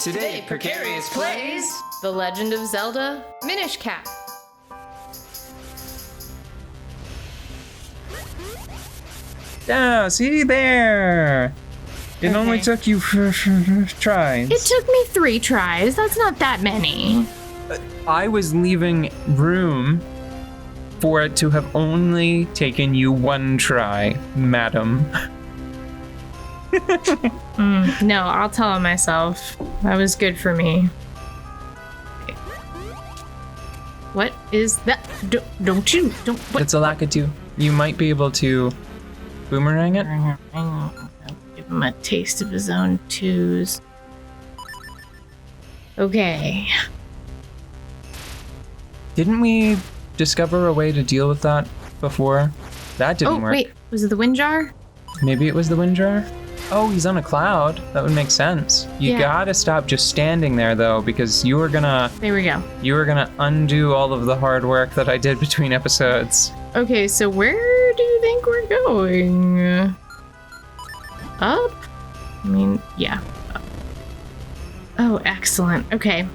Today, Precarious plays The Legend of Zelda Minish Cap. Ah, see there! It only took you tries. It took me 3 tries. That's not that many. I was leaving room for it to have only taken you 1 try, madam. No, I'll tell myself. That was good for me. What is that? Don't you? Don't. What? It's a Lakitu. You might be able to boomerang it. I'll give him a taste of his own twos. Okay. Didn't we discover a way to deal with that before? That didn't work. Wait. Was it the wind jar? Maybe it was the wind jar? Oh, he's on a cloud. That would make sense. You gotta stop just standing there, though, because you were gonna... There we go. You were gonna undo all of the hard work that I did between episodes. Okay, so where do you think we're going? Up? I mean, yeah. Up. Oh, excellent. Okay.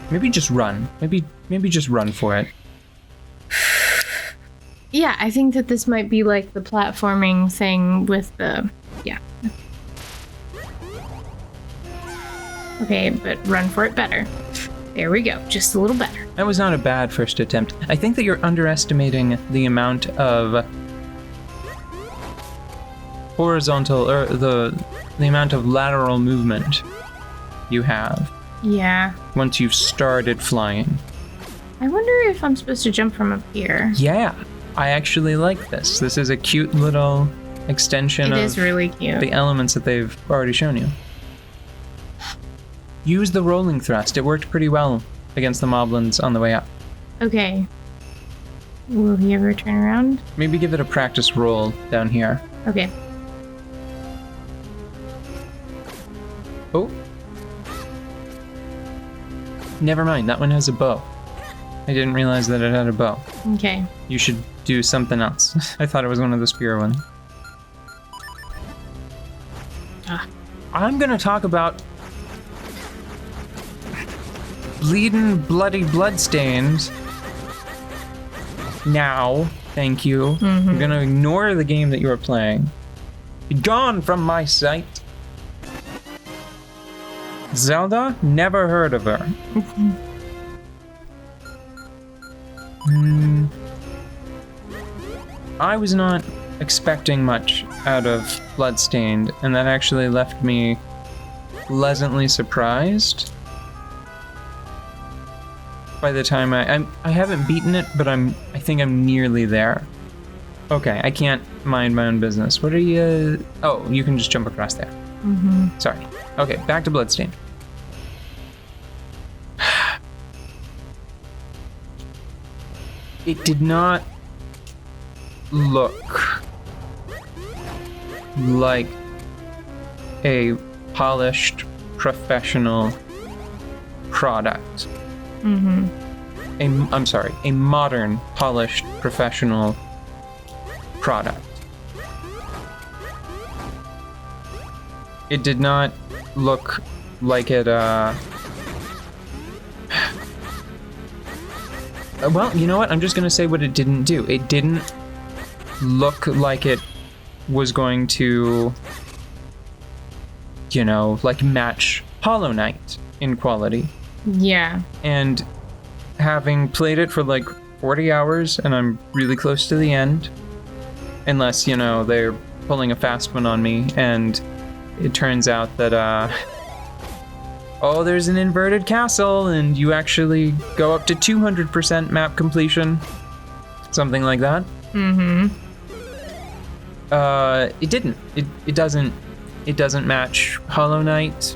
Maybe just run. Maybe just run for it. Yeah, I think that this might be like the platforming thing with the... Yeah. Okay, but run for it better. There we go. Just a little better. That was not a bad first attempt. I think that you're underestimating the amount of horizontal, or the amount of lateral movement you have. Yeah. Once you've started flying. I wonder if I'm supposed to jump from up here. Yeah, I actually like this. This is a cute little extension of It is really cute. the elements that they've already shown you. Use the rolling thrust. It worked pretty well against the moblins on the way up. Okay. Will he ever turn around? Maybe give it a practice roll down here. Okay. Oh. Never mind, that one has a bow. I didn't realize that it had a bow. Okay. You should do something else. I thought it was one of the spear ones. I'm gonna talk about bleeding, bloody bloodstains. Now, thank you. I'm gonna ignore the game that you are playing. Be gone from my sight. Zelda? Never heard of her. I was not expecting much out of Bloodstained, and that actually left me pleasantly surprised. By the time I haven't beaten it, but I think I'm nearly there. Okay, I can't mind my own business. What are you? Oh, you can just jump across there. Sorry. Okay, back to Bloodstained. It did not look like a polished, professional product. I'm sorry, a modern, polished, professional product. It did not look like it, well, you know what? I'm just gonna say what it didn't do. It didn't look like it was going to, you know, like match Hollow Knight in quality. Yeah. And having played it for like 40 hours, and I'm really close to the end, unless, you know, they're pulling a fast one on me, and it turns out that, oh, there's an inverted castle, and you actually go up to 200% map completion. Something like that. It didn't. It doesn't match Hollow Knight.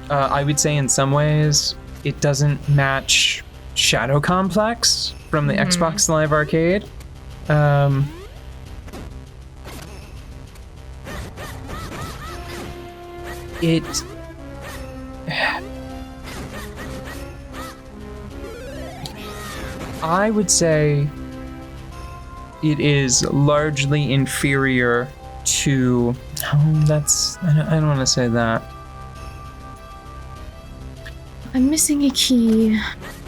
I would say in some ways, it doesn't match Shadow Complex from the Xbox Live Arcade. I would say it is largely inferior to... Oh, that's... I don't want to say that. I'm missing a key.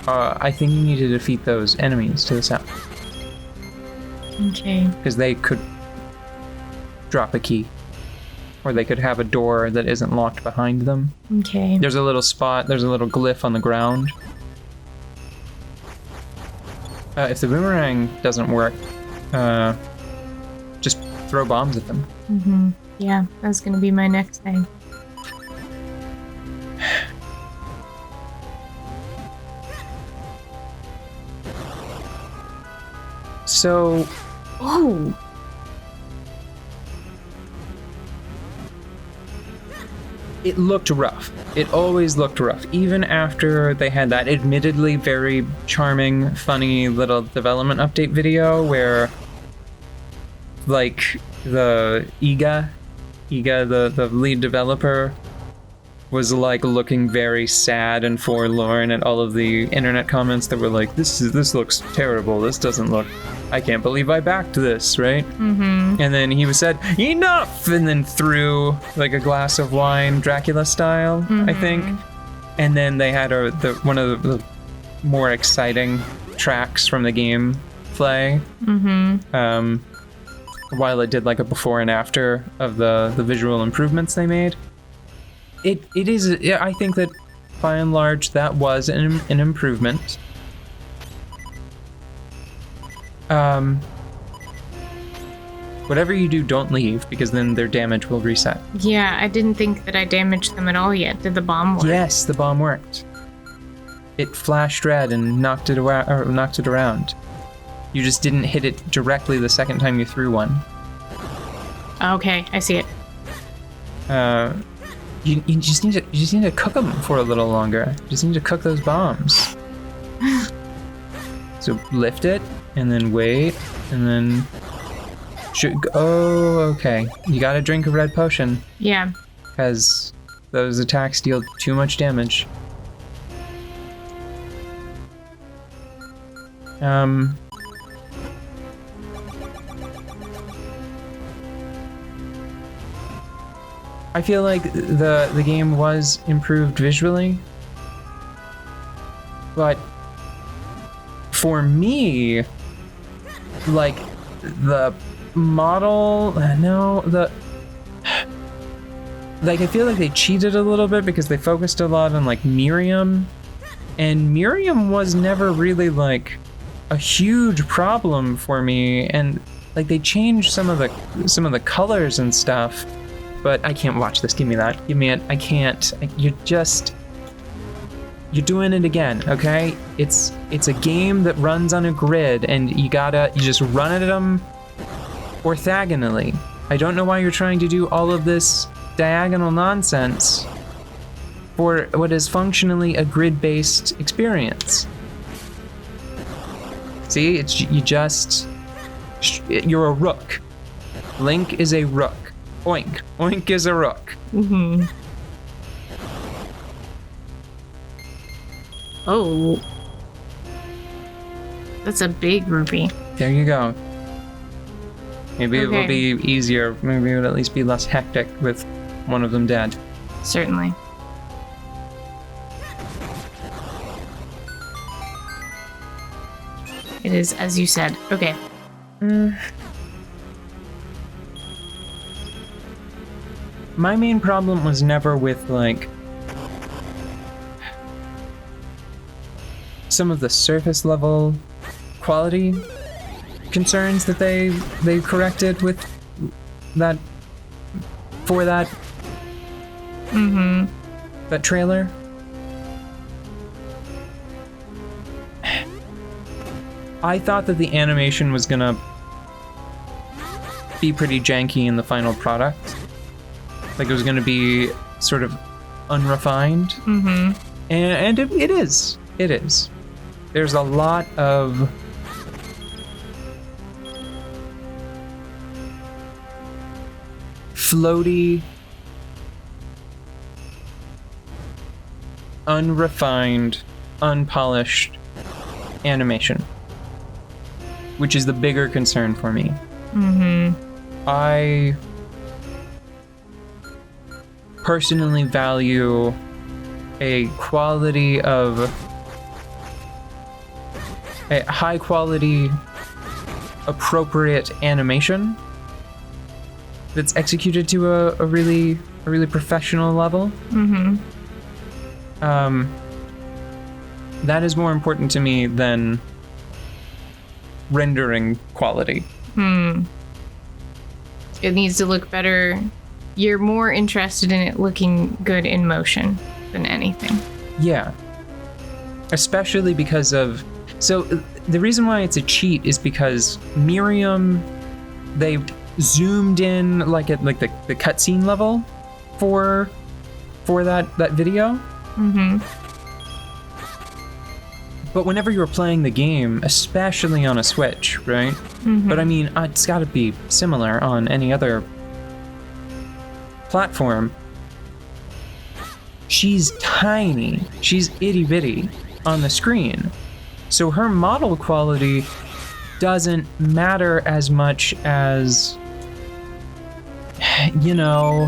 I think you need to defeat those enemies to the south. Okay. Because they could drop a key. Or they could have a door that isn't locked behind them. Okay. There's a little spot, there's a little glyph on the ground. If the boomerang doesn't work, just throw bombs at them. Mm-hmm. Yeah, that's gonna be my next thing. So... Oh! It looked rough. It always looked rough. Even after they had that admittedly very charming, funny little development update video where, like, the Iga, the lead developer, was like looking very sad and forlorn at all of the internet comments that were like, this looks terrible. This doesn't look... I can't believe I backed this, right? Mm-hmm. And then he said, enough! And then threw like a glass of wine, Dracula style, I think. And then they had one of the more exciting tracks from the game play. Mm-hmm. While it did like a before and after of the visual improvements they made. It is, I think that by and large that was an improvement. Whatever you do, don't leave, because then their damage will reset. Yeah, I didn't think that I damaged them at all yet. Did the bomb work? Yes, the bomb worked. It flashed red and knocked it around. You just didn't hit it directly the second time you threw one. Okay, I see it. You just need to cook them for a little longer. You just need to cook those bombs. So lift it, and then wait, and then... Oh, okay. You gotta drink a red potion. Yeah. Because those attacks deal too much damage. I feel like the game was improved visually, but for me, like the model, like I feel like they cheated a little bit because they focused a lot on like Miriam, and Miriam was never really like a huge problem for me, and like they changed some of the colors and stuff. But I can't watch this. Give me that. Give me it. I can't. You're doing it again, okay? It's a game that runs on a grid, and you just run at them orthogonally. I don't know why you're trying to do all of this diagonal nonsense for what is functionally a grid-based experience. See, you're a rook. Link is a rook. Oink. Oink is a rook. Mm-hmm. Oh. That's a big rupee. There you go. Maybe it will be easier. Maybe it would at least be less hectic with one of them dead. Certainly. It is as you said. Okay. My main problem was never with, like, some of the surface level quality concerns that they corrected with that, for that, that trailer. I thought that the animation was gonna be pretty janky in the final product. Like it was going to be sort of unrefined. And it is. It is. There's a lot of floaty, unrefined, unpolished animation, which is the bigger concern for me. personally value a high quality, appropriate animation that's executed to a really professional level. That is more important to me than rendering quality. It needs to look better. You're more interested in it looking good in motion than anything. Yeah. Especially because of... So, the reason why it's a cheat is because Miriam, they've zoomed in like at like the cutscene level for that video. But whenever you're playing the game, especially on a Switch, right? But I mean, it's got to be similar on any other platform. She's tiny. She's itty bitty on the screen. So her model quality doesn't matter as much as, you know,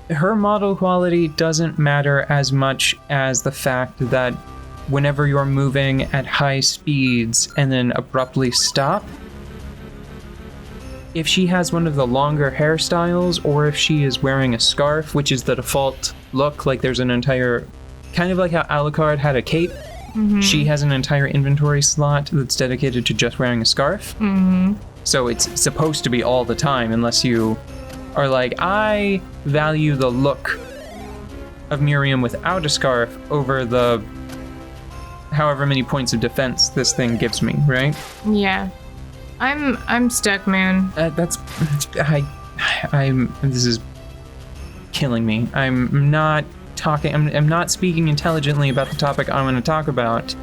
her model quality doesn't matter as much as the fact that whenever you're moving at high speeds and then abruptly stop, if she has one of the longer hairstyles or if she is wearing a scarf, which is the default look, like there's an entire, kind of like how Alucard had a cape, she has an entire inventory slot that's dedicated to just wearing a scarf. So it's supposed to be all the time, unless you are like, I value the look of Miriam without a scarf over the however many points of defense this thing gives me, right? Yeah. I'm stuck, man. This is killing me. I'm not speaking intelligently about the topic I want to talk about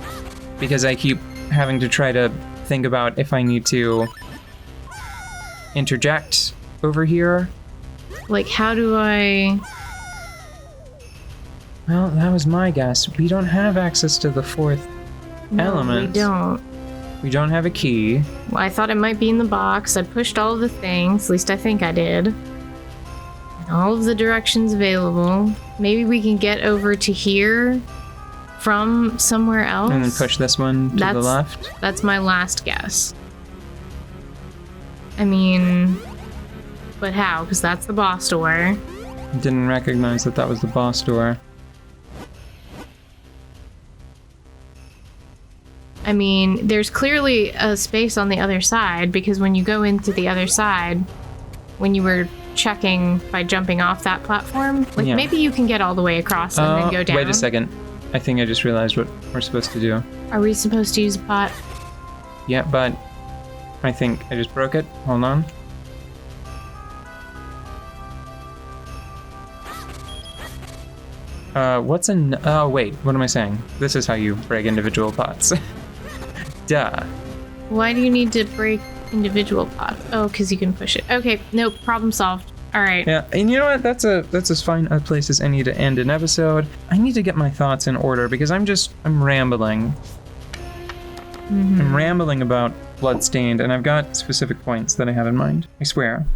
because I keep having to try to think about if I need to interject over here. Like, how do I... Well, that was my guess. We don't have access to the fourth element. We don't. We don't have a key. Well, I thought it might be in the box. I pushed all of the things. At least I think I did. And all of the directions available. Maybe we can get over to here from somewhere else. And then push this one to the left. That's my last guess. I mean... But how? Because that's the boss door. Didn't recognize that was the boss door. I mean, there's clearly a space on the other side, because when you go into the other side, when you were checking by jumping off that platform, like maybe you can get all the way across and then go down. Wait a second. I think I just realized what we're supposed to do. Are we supposed to use a pot? Yeah, but I think I just broke it. Hold on. Oh, wait, what am I saying? This is how you break individual pots. Duh. Why do you need to break individual pots? Oh, because you can push it. Okay, nope, problem solved. All right. Yeah, and you know what? That's as fine a place as any to end an episode. I need to get my thoughts in order because I'm rambling. I'm rambling about Bloodstained, and I've got specific points that I have in mind. I swear.